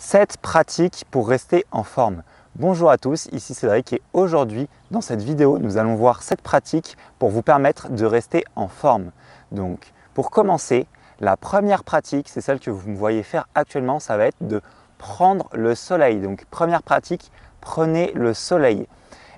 7 pratiques pour rester en forme. Bonjour à tous, ici Cédric et aujourd'hui dans cette vidéo nous allons voir 7 pratiques pour vous permettre de rester en forme. Donc pour commencer, la première pratique, c'est celle que vous me voyez faire actuellement, ça va être de prendre le soleil. Donc première pratique, prenez le soleil.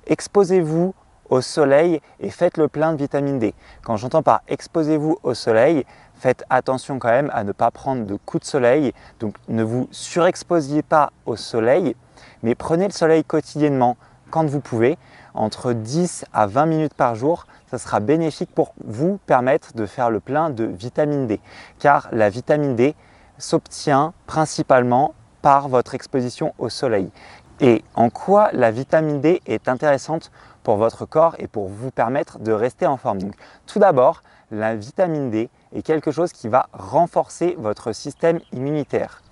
Exposez-vous au soleil et faites le plein de vitamine D. Quand j'entends par exposez-vous au soleil, faites attention quand même à ne pas prendre de coups de soleil. Donc ne vous surexposiez pas au soleil, mais prenez le soleil quotidiennement quand vous pouvez, entre 10 à 20 minutes par jour. Ça sera bénéfique pour vous permettre de faire le plein de vitamine D. Car la vitamine D s'obtient principalement par votre exposition au soleil. Et en quoi la vitamine D est intéressante pour votre corps et pour vous permettre de rester en forme. Donc, tout d'abord, la vitamine D est quelque chose qui va renforcer votre système immunitaire.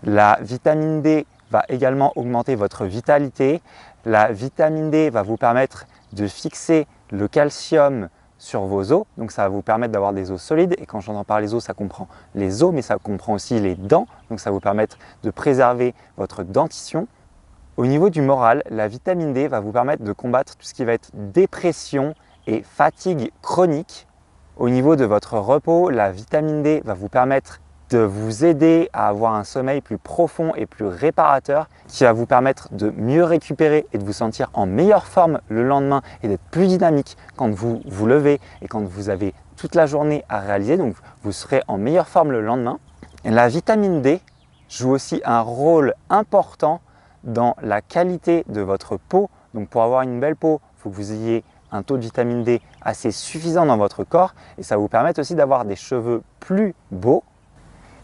La vitamine D va également augmenter votre vitalité. La vitamine D va vous permettre de fixer le calcium sur vos os. Donc ça va vous permettre d'avoir des os solides. Et quand j'entends par les os, ça comprend les os, mais ça comprend aussi les dents. Donc ça va vous permettre de préserver votre dentition. Au niveau du moral, la vitamine D va vous permettre de combattre tout ce qui va être dépression et fatigue chronique. Au niveau de votre repos, la vitamine D va vous permettre de vous aider à avoir un sommeil plus profond et plus réparateur qui va vous permettre de mieux récupérer et de vous sentir en meilleure forme le lendemain et d'être plus dynamique quand vous vous levez et quand vous avez toute la journée à réaliser. Donc vous serez en meilleure forme le lendemain. Et la vitamine D joue aussi un rôle important dans la qualité de votre peau. Donc pour avoir une belle peau, il faut que vous ayez un taux de vitamine D assez suffisant dans votre corps et ça va vous permettre aussi d'avoir des cheveux plus beaux.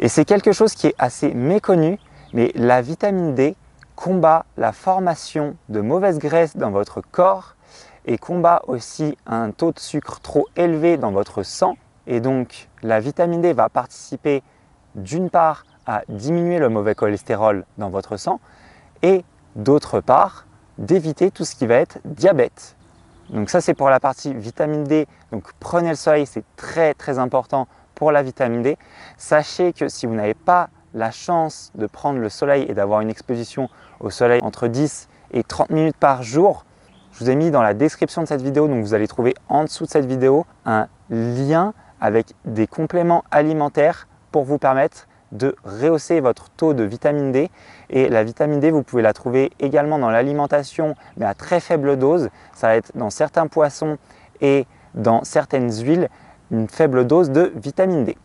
Et c'est quelque chose qui est assez méconnu, mais la vitamine D combat la formation de mauvaises graisses dans votre corps et combat aussi un taux de sucre trop élevé dans votre sang. Et donc la vitamine D va participer d'une part à diminuer le mauvais cholestérol dans votre sang et d'autre part d'éviter tout ce qui va être diabète. Donc ça c'est pour la partie vitamine D. Donc prenez le soleil, c'est très important pour la vitamine D. Sachez que si vous n'avez pas la chance de prendre le soleil et d'avoir une exposition au soleil entre 10 et 30 minutes par jour, je vous ai mis dans la description de cette vidéo, donc vous allez trouver en dessous de cette vidéo un lien avec des compléments alimentaires pour vous permettre de rehausser votre taux de vitamine D. Et la vitamine D, vous pouvez la trouver également dans l'alimentation, mais à très faible dose. Ça va être dans certains poissons et dans certaines huiles, une faible dose de vitamine D.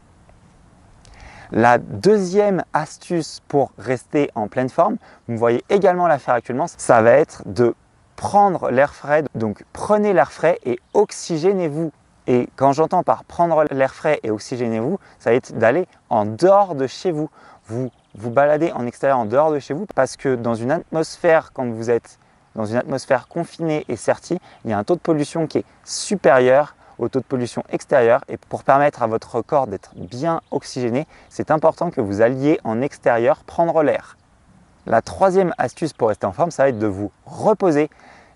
La deuxième astuce pour rester en pleine forme, vous me voyez également la faire actuellement, ça va être de prendre l'air frais. Donc prenez l'air frais et oxygénez-vous. Et quand j'entends par prendre l'air frais et oxygénez-vous, ça va être d'aller en dehors de chez vous. Vous vous baladez en extérieur en dehors de chez vous parce que dans une atmosphère, quand vous êtes dans une atmosphère confinée et sertie, il y a un taux de pollution qui est supérieur au taux de pollution extérieure. Et pour permettre à votre corps d'être bien oxygéné, c'est important que vous alliez en extérieur prendre l'air. La troisième astuce pour rester en forme, ça va être de vous reposer.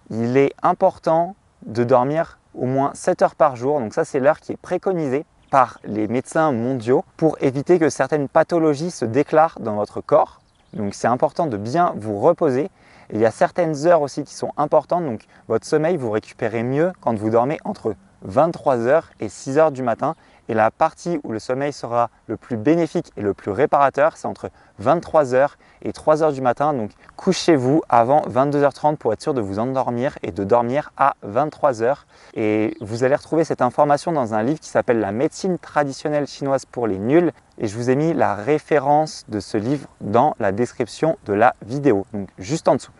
Il est important de dormir au moins 7 heures par jour. Donc ça, c'est l'heure qui est préconisée par les médecins mondiaux pour éviter que certaines pathologies se déclarent dans votre corps. Donc c'est important de bien vous reposer. Et il y a certaines heures aussi qui sont importantes. Donc votre sommeil, vous récupérez mieux quand vous dormez entre 23h et 6h du matin. Et la partie où le sommeil sera le plus bénéfique et le plus réparateur, c'est entre 23h et 3h du matin. Donc couchez-vous avant 22h30 pour être sûr de vous endormir et de dormir à 23h. Et vous allez retrouver cette information dans un livre qui s'appelle La médecine traditionnelle chinoise pour les nuls. Et je vous ai mis la référence de ce livre dans la description de la vidéo, donc juste en dessous.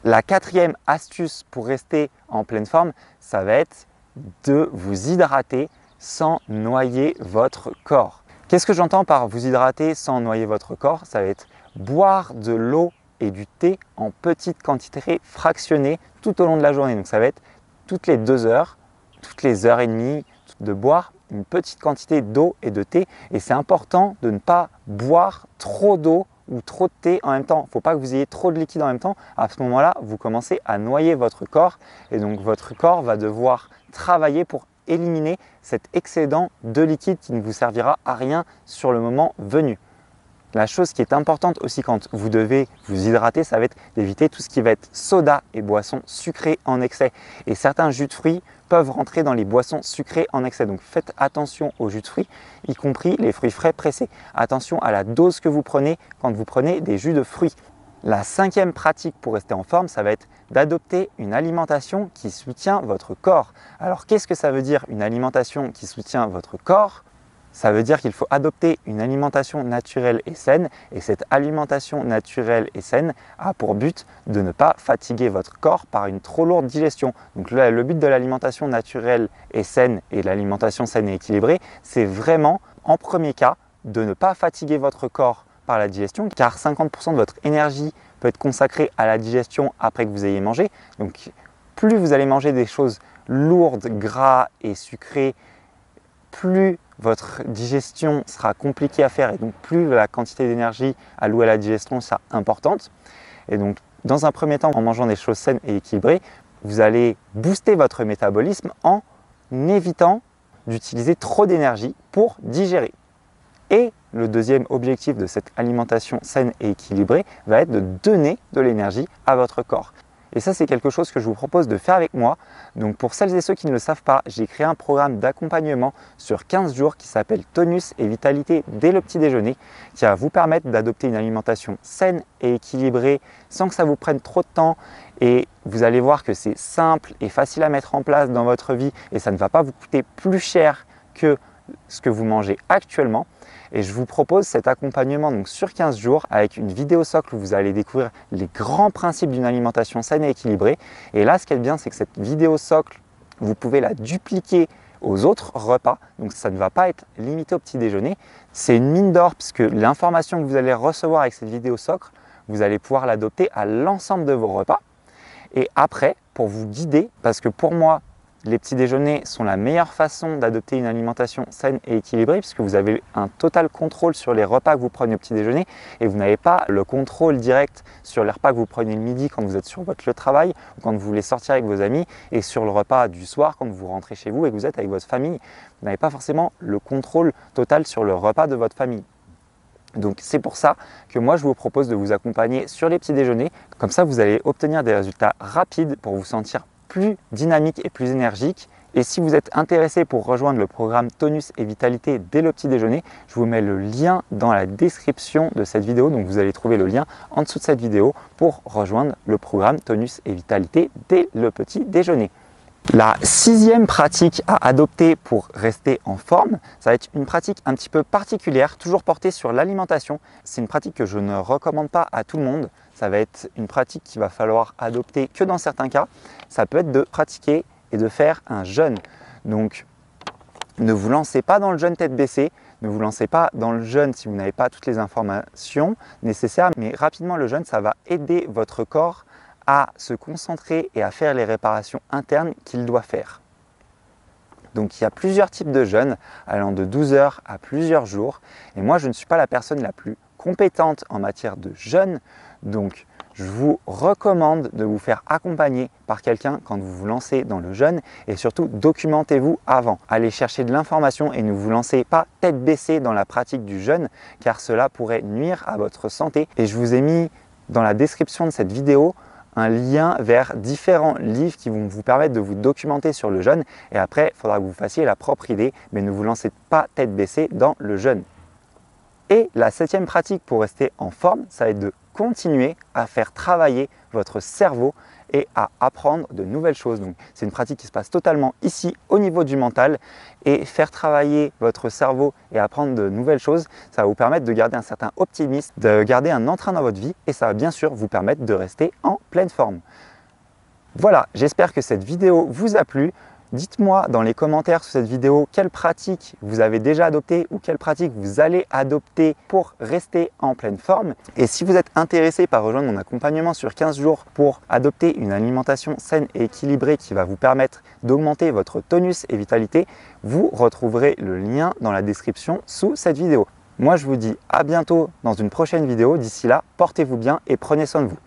La quatrième astuce pour rester en pleine forme, ça va être de vous hydrater sans noyer votre corps. Qu'est-ce que j'entends par vous hydrater sans noyer votre corps? Ça va être boire de l'eau et du thé en petites quantités fractionnées tout au long de la journée. Donc ça va être toutes les 2 heures, toutes les heures et demie de boire une petite quantité d'eau et de thé. Et c'est important de ne pas boire trop d'eau ou trop de thé en même temps. Il ne faut pas que vous ayez trop de liquide en même temps. À ce moment-là, vous commencez à noyer votre corps et donc votre corps va devoir travailler pour éliminer cet excédent de liquide qui ne vous servira à rien sur le moment venu. La chose qui est importante aussi quand vous devez vous hydrater, ça va être d'éviter tout ce qui va être soda et boissons sucrées en excès. Et certains jus de fruits peuvent rentrer dans les boissons sucrées en excès. Donc faites attention aux jus de fruits, y compris les fruits frais pressés. Attention à la dose que vous prenez quand vous prenez des jus de fruits. La 5e pratique pour rester en forme, ça va être d'adopter une alimentation qui soutient votre corps. Alors qu'est-ce que ça veut dire une alimentation qui soutient votre corps ? Ça veut dire qu'il faut adopter une alimentation naturelle et saine, et cette alimentation naturelle et saine a pour but de ne pas fatiguer votre corps par une trop lourde digestion. Donc le but de l'alimentation naturelle et saine et l'alimentation saine et équilibrée, c'est vraiment en premier cas de ne pas fatiguer votre corps par la digestion, car 50% de votre énergie peut être consacrée à la digestion après que vous ayez mangé. Donc plus vous allez manger des choses lourdes, gras et sucrées, plus votre digestion sera compliquée à faire et donc plus la quantité d'énergie allouée à la digestion sera importante. Et donc dans un premier temps, en mangeant des choses saines et équilibrées, vous allez booster votre métabolisme en évitant d'utiliser trop d'énergie pour digérer. Et le deuxième objectif de cette alimentation saine et équilibrée va être de donner de l'énergie à votre corps. Et ça, c'est quelque chose que je vous propose de faire avec moi. Donc pour celles et ceux qui ne le savent pas, j'ai créé un programme d'accompagnement sur 15 jours qui s'appelle Tonus et Vitalité dès le petit déjeuner, qui va vous permettre d'adopter une alimentation saine et équilibrée sans que ça vous prenne trop de temps. Et vous allez voir que c'est simple et facile à mettre en place dans votre vie et ça ne va pas vous coûter plus cher que ce que vous mangez actuellement. Et je vous propose cet accompagnement donc sur 15 jours avec une vidéo socle où vous allez découvrir les grands principes d'une alimentation saine et équilibrée. Et là, ce qui est bien, c'est que cette vidéo socle, vous pouvez la dupliquer aux autres repas. Donc ça ne va pas être limité au petit déjeuner. C'est une mine d'or puisque l'information que vous allez recevoir avec cette vidéo socle, vous allez pouvoir l'adopter à l'ensemble de vos repas. Et après, pour vous guider, parce que pour moi, les petits déjeuners sont la meilleure façon d'adopter une alimentation saine et équilibrée puisque vous avez un total contrôle sur les repas que vous prenez au petit déjeuner et vous n'avez pas le contrôle direct sur les repas que vous prenez le midi quand vous êtes sur votre lieu de travail ou quand vous voulez sortir avec vos amis et sur le repas du soir quand vous rentrez chez vous et que vous êtes avec votre famille. Vous n'avez pas forcément le contrôle total sur le repas de votre famille. Donc c'est pour ça que moi je vous propose de vous accompagner sur les petits déjeuners. Comme ça vous allez obtenir des résultats rapides pour vous sentir plus dynamique et plus énergique. Et si vous êtes intéressé pour rejoindre le programme Tonus et Vitalité dès le petit déjeuner, je vous mets le lien dans la description de cette vidéo. Donc vous allez trouver le lien en dessous de cette vidéo pour rejoindre le programme Tonus et Vitalité dès le petit déjeuner. La 6e pratique à adopter pour rester en forme, ça va être une pratique un petit peu particulière, toujours portée sur l'alimentation. C'est une pratique que je ne recommande pas à tout le monde. Ça va être une pratique qu'il va falloir adopter que dans certains cas. Ça peut être de pratiquer et de faire un jeûne. Donc, ne vous lancez pas dans le jeûne tête baissée. Ne vous lancez pas dans le jeûne si vous n'avez pas toutes les informations nécessaires. Mais rapidement, le jeûne, ça va aider votre corps à se concentrer et à faire les réparations internes qu'il doit faire. Donc il y a plusieurs types de jeûnes allant de 12 heures à plusieurs jours. Et moi, je ne suis pas la personne la plus compétente en matière de jeûne. Donc je vous recommande de vous faire accompagner par quelqu'un quand vous vous lancez dans le jeûne. Et surtout, documentez-vous avant. Allez chercher de l'information et ne vous lancez pas tête baissée dans la pratique du jeûne, car cela pourrait nuire à votre santé. Et je vous ai mis dans la description de cette vidéo un lien vers différents livres qui vont vous permettre de vous documenter sur le jeûne. Et après, il faudra que vous fassiez la propre idée, mais ne vous lancez pas tête baissée dans le jeûne. Et la 7e pratique pour rester en forme, ça va être de continuer à faire travailler votre cerveau et à apprendre de nouvelles choses. Donc, c'est une pratique qui se passe totalement ici au niveau du mental et faire travailler votre cerveau et apprendre de nouvelles choses, ça va vous permettre de garder un certain optimisme, de garder un entrain dans votre vie et ça va bien sûr vous permettre de rester en pleine forme. Voilà, j'espère que cette vidéo vous a plu. Dites-moi dans les commentaires sous cette vidéo quelle pratique vous avez déjà adoptée ou quelle pratique vous allez adopter pour rester en pleine forme. Et si vous êtes intéressé par rejoindre mon accompagnement sur 15 jours pour adopter une alimentation saine et équilibrée qui va vous permettre d'augmenter votre tonus et vitalité, vous retrouverez le lien dans la description sous cette vidéo. Moi je vous dis à bientôt dans une prochaine vidéo. D'ici là, portez-vous bien et prenez soin de vous.